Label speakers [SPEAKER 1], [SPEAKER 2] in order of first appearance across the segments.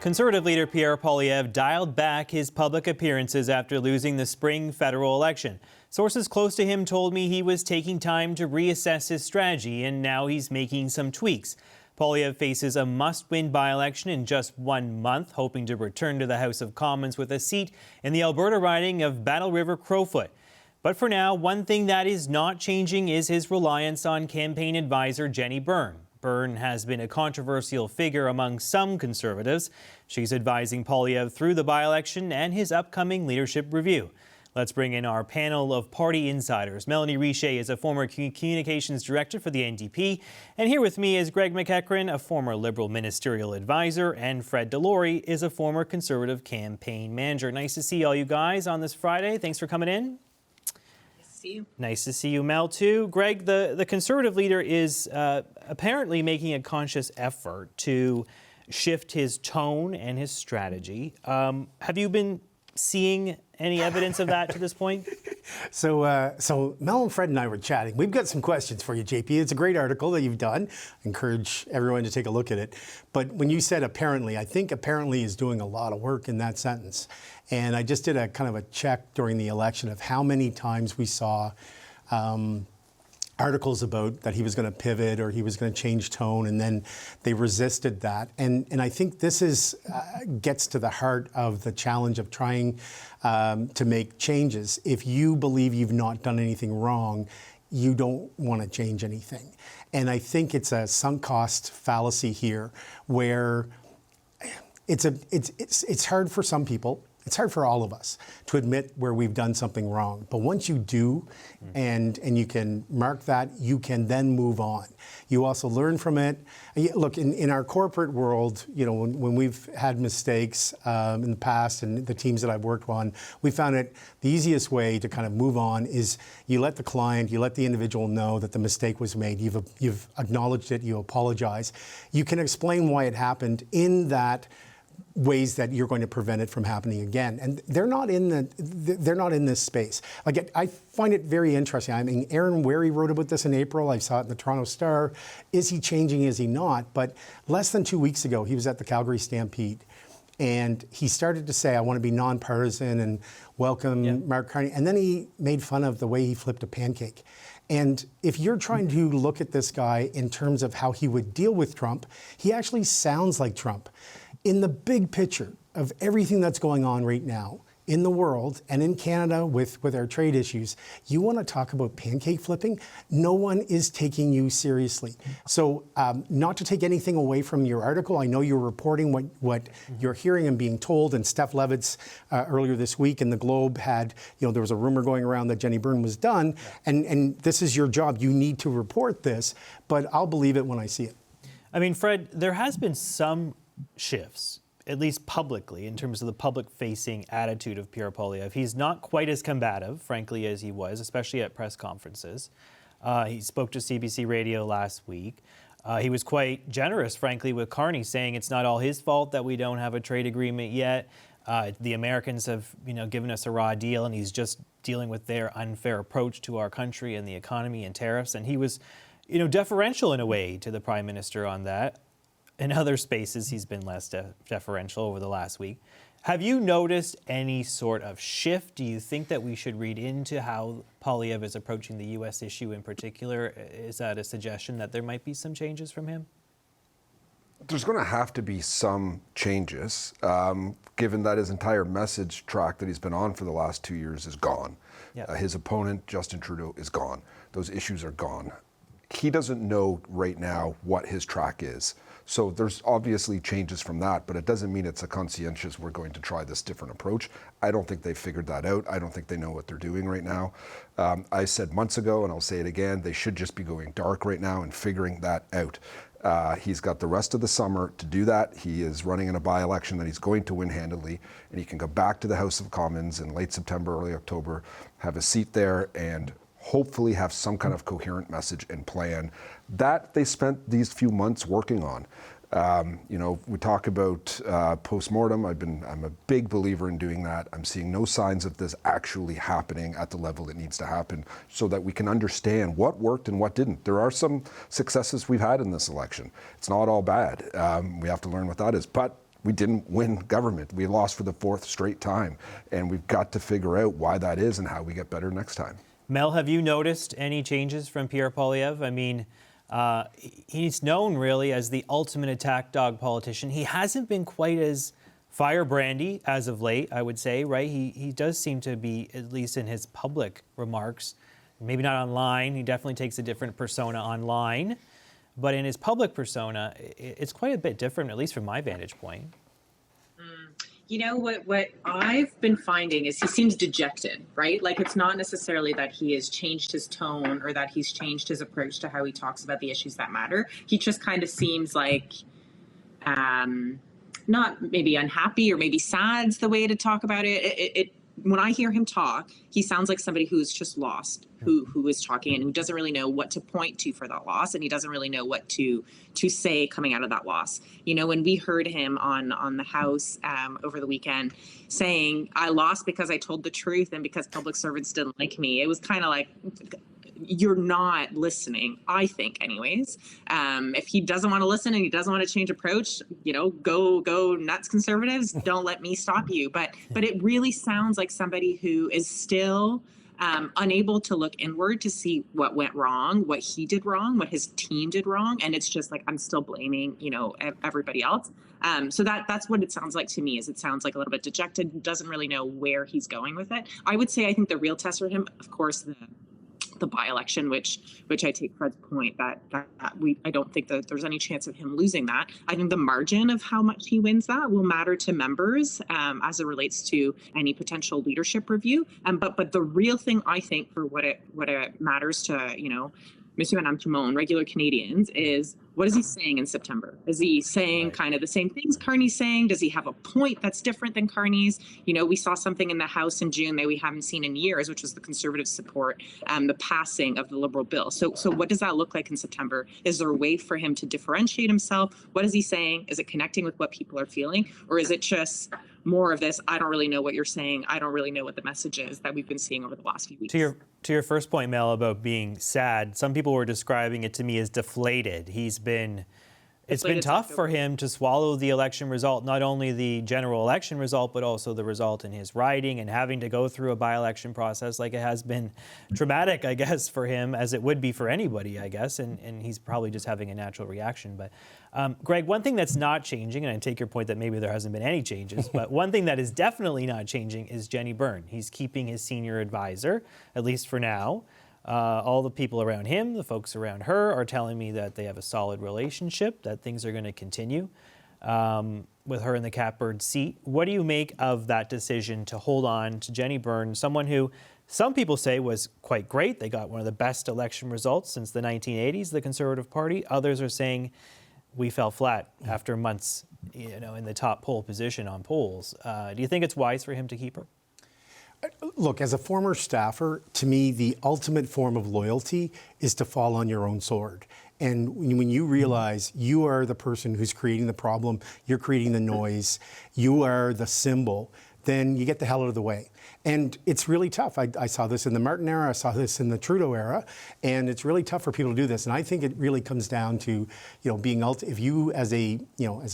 [SPEAKER 1] Conservative leader Pierre Poilievre dialed back his public appearances after losing the spring federal election. Sources close to him told me he was taking time to reassess his strategy, and now he's making some tweaks. Poilievre faces a must-win by-election in just 1 month, hoping to return to the House of Commons with a seat in the Alberta riding of Battle River-Crowfoot. But for now, one thing that is not changing is his reliance on campaign advisor Jenni Byrne. Byrne has been a controversial figure among some Conservatives. She's advising Poilievre through the by-election and his upcoming leadership review. Let's bring in our panel of party insiders. Melanie Richer is a former communications director for the NDP. And here with me is Greg Mckran, a former Liberal ministerial advisor, and Fred Delory is a former Conservative campaign manager. Nice to see all you guys on this Friday. Thanks for coming in. Nice to see you, Mel, too. Greg, the Conservative leader is apparently making a conscious effort to shift his tone and his strategy. Have you been seeing any evidence of that to this point?
[SPEAKER 2] So Mel and Fred and I were chatting. We've got some questions for you, JP. It's a great article that you've done. I encourage everyone to take a look at it. But when you said apparently, I think apparently is doing a lot of work in that sentence. And I just did a kind of a check during the election of how many times we saw articles about that he was going to pivot or he was going to change tone, and then they resisted that. And I think this is gets to the heart of the challenge of trying to make changes. If you believe you've not done anything wrong, you don't want to change anything. And I think it's a sunk cost fallacy here, where it's hard for some people. It's hard for all of us to admit where we've done something wrong. But once you do, and you can mark that, you can then move on. You also learn from it. Look, in our corporate world, you know, when we've had mistakes in the past and the teams that I've worked on, we found it the easiest way to kind of move on is you let the client, you let the individual know that the mistake was made. You've acknowledged it, you apologize. You can explain why it happened in that ways that you're going to prevent it from happening again. And they're not in this space. Like, I find it very interesting. I mean, Aaron Wherry wrote about this in April. I saw it in the Toronto Star. Is he changing? Is he not? But less than 2 weeks ago, he was at the Calgary Stampede. And he started to say, I want to be nonpartisan and welcome Mark Carney. And then he made fun of the way he flipped a pancake. And if you're trying to look at this guy in terms of how he would deal with Trump, he actually sounds like Trump. In the big picture of everything that's going on right now in the world and in Canada with our trade issues, you want to talk about pancake flipping? No one is taking you seriously. So not to take anything away from your article, I know you're reporting what you're hearing and being told, and Steph Levitz earlier this week in the Globe had, you know, there was a rumor going around that Jenni Byrne was done, and this is your job. You need to report this, but I'll believe it when I see it.
[SPEAKER 1] I mean, Fred, there has been some shifts, at least publicly, in terms of the public-facing attitude of Pierre Poilievre. He's not quite as combative, frankly, as he was, especially at press conferences. He spoke to CBC Radio last week. He was quite generous, frankly, with Carney, saying it's not all his fault that we don't have a trade agreement yet. The Americans have, given us a raw deal, and he's just dealing with their unfair approach to our country and the economy and tariffs. And he was, deferential in a way to the Prime Minister on that. In other spaces, he's been less deferential over the last week. Have you noticed any sort of shift? Do you think that we should read into how Poilievre is approaching the U.S. issue in particular? Is that a suggestion that there might be some changes from him?
[SPEAKER 3] There's going to have to be some changes, given that his entire message track that he's been on for the last 2 years is gone. Yeah. His opponent, Justin Trudeau, is gone. Those issues are gone. He doesn't know right now what his track is. So there's obviously changes from that, but it doesn't mean it's a conscientious, we're going to try this different approach. I don't think they've figured that out. I don't think they know what they're doing right now. I said months ago, and I'll say it again, they should just be going dark right now and figuring that out. He's got the rest of the summer to do that. He is running in a by-election that he's going to win handily, and he can go back to the House of Commons in late September, early October, have a seat there, and hopefully have some kind of coherent message and plan that they spent these few months working on. We talk about post-mortem. I'm a big believer in doing that. I'm seeing no signs of this actually happening at the level it needs to happen so that we can understand what worked and what didn't. There are some successes we've had in this election. It's not all bad. We have to learn what that is. But we didn't win government. We lost for the 4th straight time, and we've got to figure out why that is and how we get better next time.
[SPEAKER 1] Mel, have you noticed any changes from Pierre Poilievre? I mean, he's known really as the ultimate attack dog politician. He hasn't been quite as firebrandy as of late, I would say, right? He does seem to be, at least in his public remarks, maybe not online. He definitely takes a different persona online. But in his public persona, it's quite a bit different, at least from my vantage point.
[SPEAKER 4] You know, what I've been finding is he seems dejected, right? Like, it's not necessarily that he has changed his tone or that he's changed his approach to how he talks about the issues that matter. He just kind of seems like not maybe unhappy or maybe sad's the way to talk about it. When I hear him talk, he sounds like somebody who's just lost, who is talking and who doesn't really know what to point to for that loss, and he doesn't really know what to say coming out of that loss. You know, when we heard him on the House over the weekend saying, I lost because I told the truth and because public servants didn't like me, it was kind of like, you're not listening, I think, anyways. If he doesn't want to listen and he doesn't want to change approach, you know, go nuts, Conservatives. Don't let me stop you. But it really sounds like somebody who is still unable to look inward to see what went wrong, what he did wrong, what his team did wrong. And it's just like, I'm still blaming, you know, everybody else. So that's what it sounds like to me, is it sounds like a little bit dejected, doesn't really know where he's going with it. I would say, I think the real test for him, of course, the by-election, which I take Fred's point that I don't think that there's any chance of him losing that. I think the margin of how much he wins that will matter to members as it relates to any potential leadership review. But the real thing, I think, for what it matters to, you know, Monsieur Madame tout le monde, regular Canadians, is what is he saying in September? Is he saying kind of the same things Carney's saying? Does he have a point that's different than Carney's? You know, we saw something in the House in June that we haven't seen in years, which was the Conservative support, the passing of the Liberal bill. So what does that look like in September? Is there a way for him to differentiate himself? What is he saying? Is it connecting with what people are feeling? Or is it just more of this, I don't really know what you're saying, I don't really know what the message is, that we've been seeing over the last few weeks?
[SPEAKER 1] To your first point, Mel, about being sad, some people were describing it to me as deflated. It's been tough for him to swallow the election result, not only the general election result, but also the result in his riding, and having to go through a by-election process. Like, it has been traumatic, I guess, for him, as it would be for anybody, I guess, and he's probably just having a natural reaction. But Greg, one thing that's not changing, and I take your point that maybe there hasn't been any changes, but one thing that is definitely not changing is Jenni Byrne. He's keeping his senior advisor, at least for now. All the people around him, the folks around her, are telling me that they have a solid relationship, that things are going to continue with her in the catbird seat. What do you make of that decision to hold on to Jenni Byrne, someone who some people say was quite great? They got one of the best election results since the 1980s, the Conservative Party. Others are saying we fell flat after months, you know, in the top poll position on polls. Do you think it's wise for him to keep her?
[SPEAKER 2] Look, as a former staffer, to me, the ultimate form of loyalty is to fall on your own sword. And when you realize you are the person who's creating the problem, you're creating the noise, you are the symbol, then you get the hell out of the way. And it's really tough. I saw this in the Martin era, I saw this in the Trudeau era, and it's really tough for people to do this. And I think it really comes down to, you know, being if you as a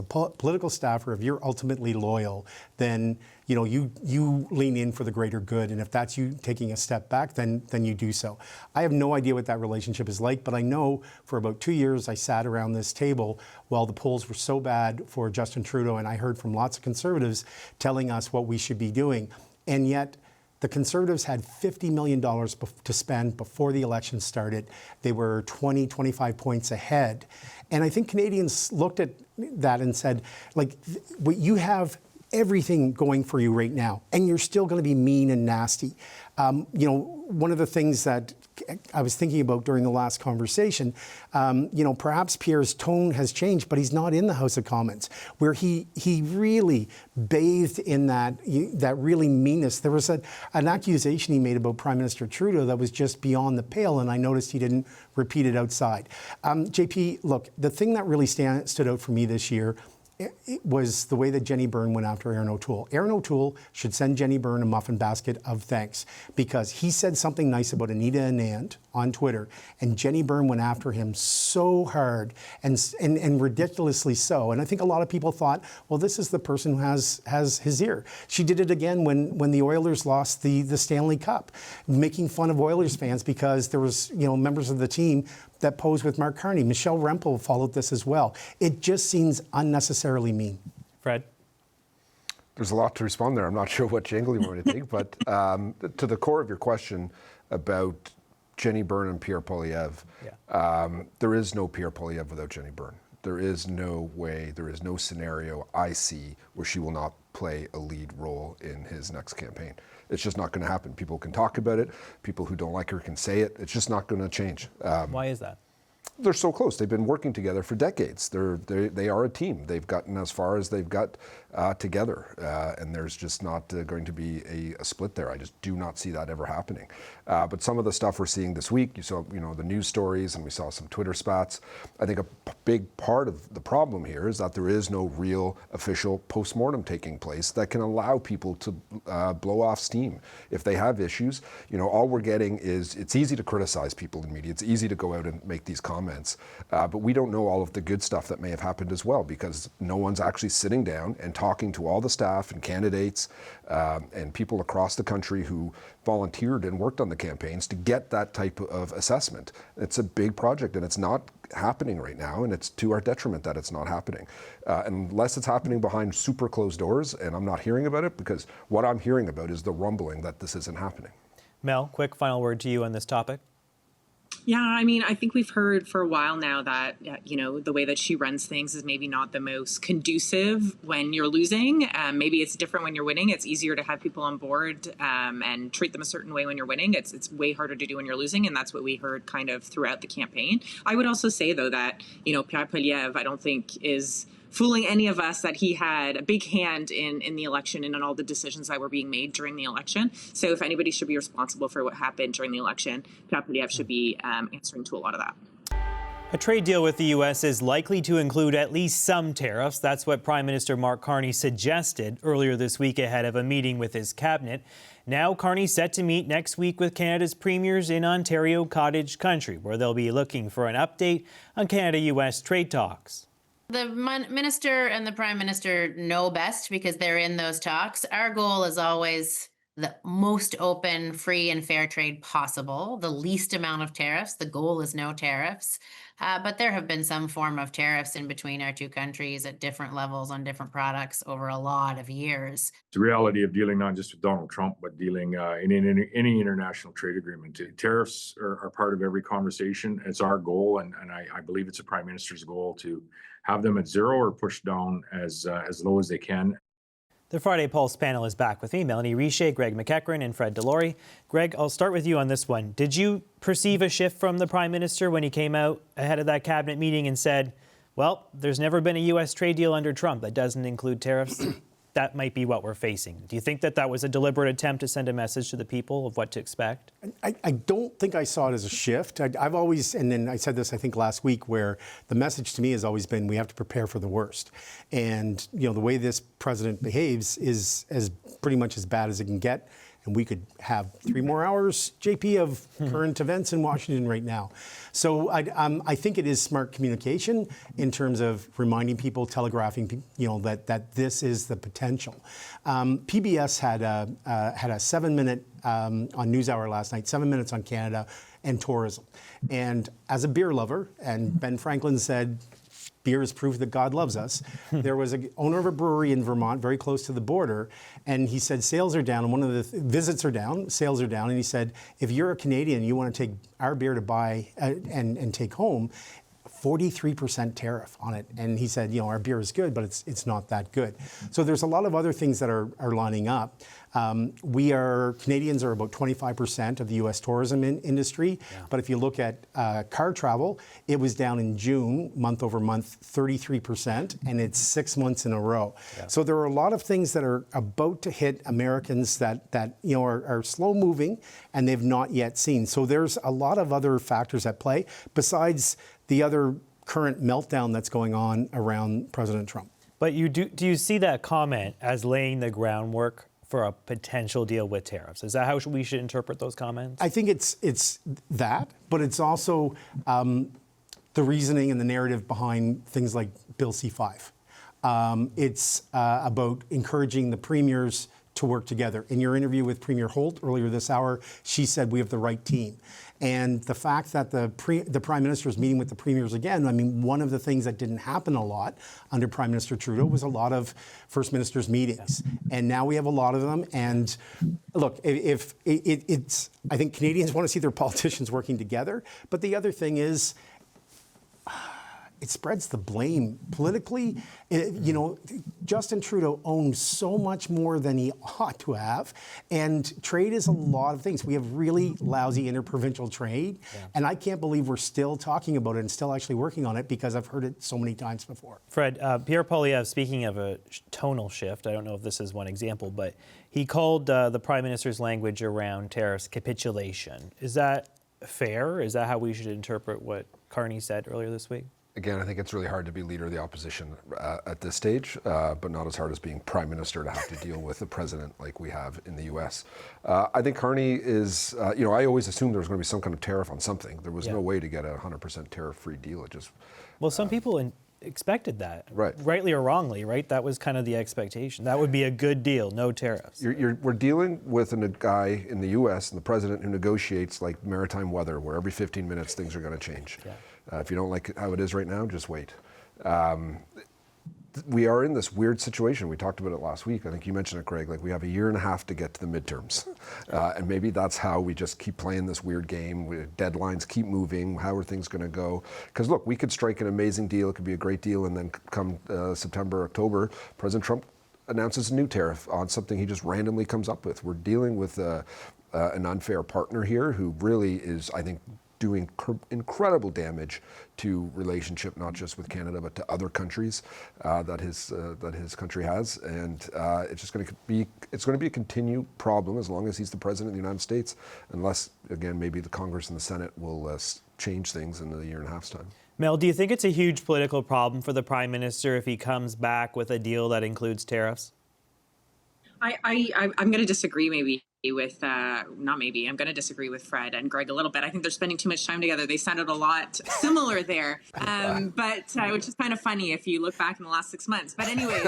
[SPEAKER 2] political staffer, if you're ultimately loyal, then you know you lean in for the greater good. And if that's you taking a step back, then you do so. I have no idea what that relationship is like, but I know for about 2 years I sat around this table while the polls were so bad for Justin Trudeau, and I heard from lots of Conservatives telling us what we should be doing. And yet, the Conservatives had $50 million to spend before the election started. They were 20, 25 points ahead. And I think Canadians looked at that and said, like, you have everything going for you right now, and you're still going to be mean and nasty. You know, one of the things that I was thinking about during the last conversation, you know, perhaps Pierre's tone has changed, but he's not in the House of Commons, where he really bathed in that really meanness. There was an accusation he made about Prime Minister Trudeau that was just beyond the pale, and I noticed he didn't repeat it outside. JP, look, the thing that really stood out for me this year, it was the way that Jenni Byrne went after Aaron O'Toole. Aaron O'Toole should send Jenni Byrne a muffin basket of thanks, because he said something nice about Anita Anand on Twitter, and Jenni Byrne went after him so hard and ridiculously so. And I think a lot of people thought, well, this is the person who has his ear. She did it again when the Oilers lost the Stanley Cup, making fun of Oilers fans because there was members of the team that posed with Mark Carney. Michelle Rempel followed this as well. It just seems unnecessarily mean.
[SPEAKER 1] Fred?
[SPEAKER 3] There's a lot to respond there. I'm not sure what angle you want me to take, but to the core of your question about Jenni Byrne and Pierre Poilievre, there is no Pierre Poilievre without Jenni Byrne. There is no way, there is no scenario I see where she will not play a lead role in his next campaign. It's just not going to happen. People can talk about it. People who don't like her can say it. It's just not going to change.
[SPEAKER 1] Why is that?
[SPEAKER 3] They're so close. They've been working together for decades. They are a team. They've gotten as far as they've got together, and there's just not going to be a split there. I just do not see that ever happening. But some of the stuff we're seeing this week, you saw the news stories, and we saw some Twitter spats. I think a big part of the problem here is that there is no real official postmortem taking place that can allow people to blow off steam if they have issues. All we're getting is it's easy to criticize people in media. It's easy to go out and make these comments, but we don't know all of the good stuff that may have happened as well, because no one's actually sitting down and talking to all the staff and candidates and people across the country who volunteered and worked on the campaigns to get that type of assessment. It's a big project, and it's not happening right now, and it's to our detriment that it's not happening. Unless it's happening behind super closed doors, and I'm not hearing about it, because what I'm hearing about is the rumbling that this isn't happening.
[SPEAKER 1] Mel, quick final word to you on this topic.
[SPEAKER 4] Yeah, I mean, I think we've heard for a while now that, the way that she runs things is maybe not the most conducive when you're losing. Maybe it's different when you're winning. It's easier to have people on board and treat them a certain way when you're winning. It's way harder to do when you're losing, and that's what we heard kind of throughout the campaign. I would also say, though, that, Pierre Poilievre, I don't think is fooling any of us that he had a big hand in the election and in all the decisions that were being made during the election. So if anybody should be responsible for what happened during the election, Pierre Poilievre should be answering to a lot of that.
[SPEAKER 1] A trade deal with the U.S. is likely to include at least some tariffs. That's what Prime Minister Mark Carney suggested earlier this week ahead of a meeting with his cabinet. Now Carney's set to meet next week with Canada's premiers in Ontario Cottage Country, where they'll be looking for an update on Canada-U.S. trade talks.
[SPEAKER 5] The minister and the prime minister know best because they're in those talks. Our goal is always the most open, free, and fair trade possible, the least amount of tariffs. The goal is no tariffs. But there have been some form of tariffs in between our two countries at different levels on different products over a lot of years.
[SPEAKER 6] It's the reality of dealing not just with Donald Trump, but dealing in any international trade agreement. Tariffs are part of every conversation. It's our goal, and I believe it's the Prime Minister's goal to have them at zero or pushed down as low as they can.
[SPEAKER 1] The Friday Pulse panel is back with me, Melanie Richer, Greg Mckran, and Fred Delory. Greg, I'll start with you on this one. Did you perceive a shift from the Prime Minister when he came out ahead of that cabinet meeting and said, well, there's never been a U.S. trade deal under Trump that doesn't include tariffs? That might be what we're facing. Do you think that was a deliberate attempt to send a message to the people of what to expect?
[SPEAKER 2] I don't think I saw it as a shift. I've always, and then I said this, I think, last week, where the message to me has always been we have to prepare for the worst. And, the way this president behaves is as pretty much as bad as it can get. And we could have 3 more hours, JP, of current events in Washington right now. So I think it is smart communication in terms of reminding people, telegraphing, that this is the potential. PBS had a 7-minute on NewsHour last night, 7 minutes on Canada and tourism. And as a beer lover, and Ben Franklin said, beer is proof that God loves us. There was an owner of a brewery in Vermont, very close to the border, and he said sales are down, and one of the visits are down, sales are down, and he said, if you're a Canadian, you want to take our beer to buy and take home, 43% tariff on it. And he said, our beer is good, but it's not that good. So there's a lot of other things that are lining up. Canadians are about 25% of the U.S. tourism industry. Yeah. But if you look at car travel, it was down in June, month over month, 33%, and it's 6 months in a row. Yeah. So there are a lot of things that are about to hit Americans that are slow moving and they've not yet seen. So there's a lot of other factors at play besides the other current meltdown that's going on around President Trump.
[SPEAKER 1] But do you see that comment as laying the groundwork for a potential deal with tariffs. Is that how we should interpret those comments?
[SPEAKER 2] I think it's that, but it's also the reasoning and the narrative behind things like Bill C-5. It's about encouraging the premiers to work together. In your interview with Premier Holt earlier this hour, she said we have the right team. And the fact that the Prime Minister is meeting with the premiers again, I mean, one of the things that didn't happen a lot under Prime Minister Trudeau was a lot of First Ministers meetings. And now we have a lot of them. And look, if it's, I think Canadians want to see their politicians working together. But the other thing is, it spreads the blame politically. You know, Justin Trudeau owns so much more than he ought to have. And trade is a lot of things. We have really lousy interprovincial trade. And I can't believe we're still talking about it and still actually working on it because I've heard it so many times before.
[SPEAKER 1] Fred, Pierre Poilievre, speaking of a tonal shift, I don't know if this is one example, but he called the Prime Minister's language around tariffs capitulation. Is that fair? Is that how we should interpret what Carney said earlier this week?
[SPEAKER 3] Again, I think it's really hard to be leader of the opposition at this stage, but not as hard as being prime minister to have to deal with the president like we have in the U.S. I think Carney is, you know, I always assumed there was going to be some kind of tariff on something. There was no way to get a 100% tariff-free deal. It just...
[SPEAKER 1] Well, some people expected that,
[SPEAKER 3] right.
[SPEAKER 1] Rightly or wrongly, right? That was kind of the expectation. That would be a good deal, no tariffs.
[SPEAKER 3] We're dealing with a guy in the U.S. and the president who negotiates like maritime weather, where every 15 minutes things are going to change. If you don't like how it is right now, just wait. We are in this weird situation. We talked about it last week. I think you mentioned it, Craig. Like, we have a year and a half to get to the midterms. And maybe that's how we just keep playing this weird game. Deadlines keep moving. How are things going to go? Because, look, we could strike an amazing deal. It could be a great deal. And then come September, October, President Trump announces a new tariff on something he just randomly comes up with. We're dealing with an unfair partner here who really is, I think, doing incredible damage to relationship, not just with Canada, but to other countries that his country has, and it's just going to be a continued problem as long as he's the president of the United States, unless again maybe the Congress and the Senate will change things in a year and a half's time.
[SPEAKER 1] Mel, do you think it's a huge political problem for the Prime Minister if he comes back with a deal that includes tariffs?
[SPEAKER 4] I'm going to disagree with I'm going to disagree with Fred and Greg a little bit. I think they're spending too much time together. They sounded a lot similar there, but which is kind of funny if you look back in the last 6 months. But anyways,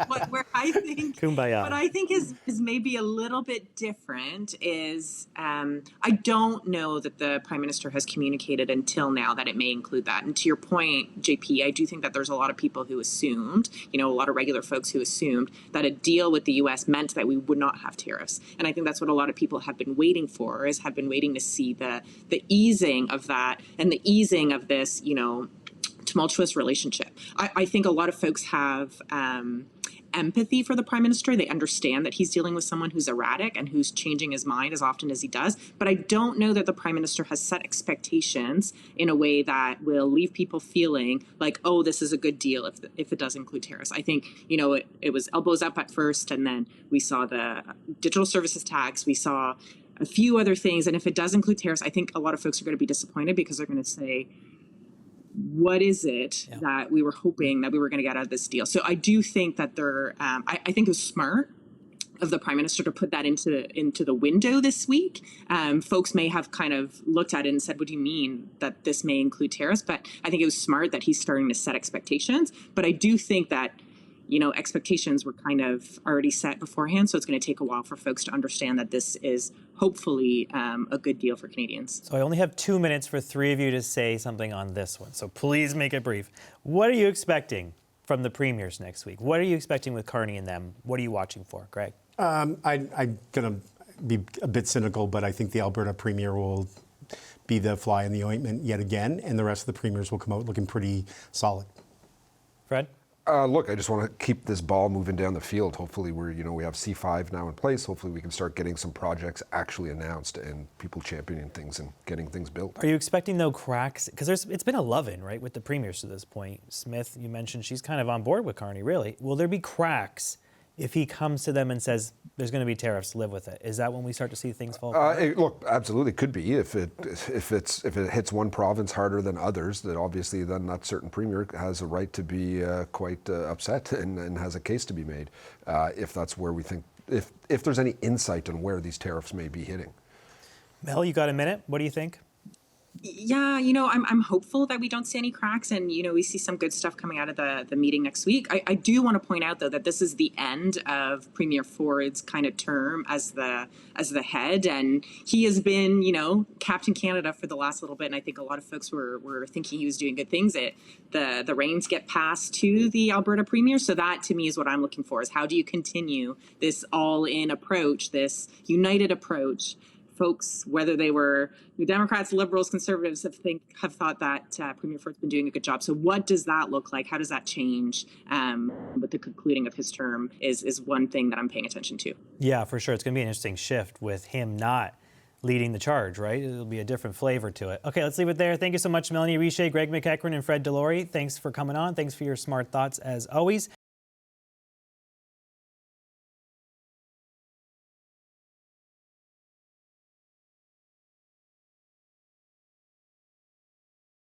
[SPEAKER 4] what I think is maybe a little bit different is I don't know that the Prime Minister has communicated until now that it may include that. And to your point, JP, I do think that there's a lot of people who assumed, a lot of regular folks who assumed that a deal with the U.S. meant that we would not have tariffs. And I think that's what a lot of people have been waiting for, have been waiting to see the easing of that and the easing of this, tumultuous relationship. I think a lot of folks have empathy for the Prime Minister. They understand that he's dealing with someone who's erratic and who's changing his mind as often as he does. But I don't know that the Prime Minister has set expectations in a way that will leave people feeling like, oh, this is a good deal if it does include tariffs. I think, it was elbows up at first, and then we saw the digital services tax. We saw a few other things. And if it does include tariffs, I think a lot of folks are going to be disappointed because they're going to say, what is it that we were hoping that we were going to get out of this deal? So I do think that I think it was smart of the Prime Minister to put that into the window this week. Folks may have kind of looked at it and said, what do you mean that this may include tariffs? But I think it was smart that he's starting to set expectations. But I do think that expectations were kind of already set beforehand. So it's going to take a while for folks to understand that this is hopefully a good deal for Canadians.
[SPEAKER 1] So I only have 2 minutes for three of you to say something on this one. So please make it brief. What are you expecting from the premiers next week? What are you expecting with Carney and them? What are you watching for, Greg?
[SPEAKER 2] I'm going to be a bit cynical, but I think the Alberta Premier will be the fly in the ointment yet again, and the rest of the premiers will come out looking pretty solid.
[SPEAKER 1] Fred?
[SPEAKER 3] Look, I just want to keep this ball moving down the field. Hopefully we have C5 now in place. Hopefully we can start getting some projects actually announced and people championing things and getting things built.
[SPEAKER 1] Are you expecting no cracks? Because it's been a love-in, right, with the premiers to this point. Smith, you mentioned she's kind of on board with Carney, really. Will there be cracks if he comes to them and says there's going to be tariffs, live with it? Is that when we start to see things fall apart?
[SPEAKER 3] Look, absolutely could be. If it hits one province harder than others, that obviously then that certain premier has a right to be quite upset and has a case to be made. If that's where we think if there's any insight on where these tariffs may be hitting.
[SPEAKER 1] Mel, you got a minute? What do you think?
[SPEAKER 4] Yeah, I'm hopeful that we don't see any cracks, and we see some good stuff coming out of the meeting next week. I do want to point out, though, that this is the end of Premier Ford's kind of term as the head, and he has been, Captain Canada for the last little bit, and I think a lot of folks were thinking he was doing good things. The reins get passed to the Alberta Premier, so that to me is what I'm looking for: is how do you continue this all-in approach, this united approach? Folks, whether they were New Democrats, Liberals, Conservatives, have thought that Premier Ford's been doing a good job. So what does that look like? How does that change with the concluding of his term is one thing that I'm paying attention to.
[SPEAKER 1] Yeah, for sure. It's going to be an interesting shift with him not leading the charge, right? It'll be a different flavor to it. Okay, let's leave it there. Thank you so much, Melanie Richer, Greg Mckran, and Fred Delory. Thanks for coming on. Thanks for your smart thoughts, as always.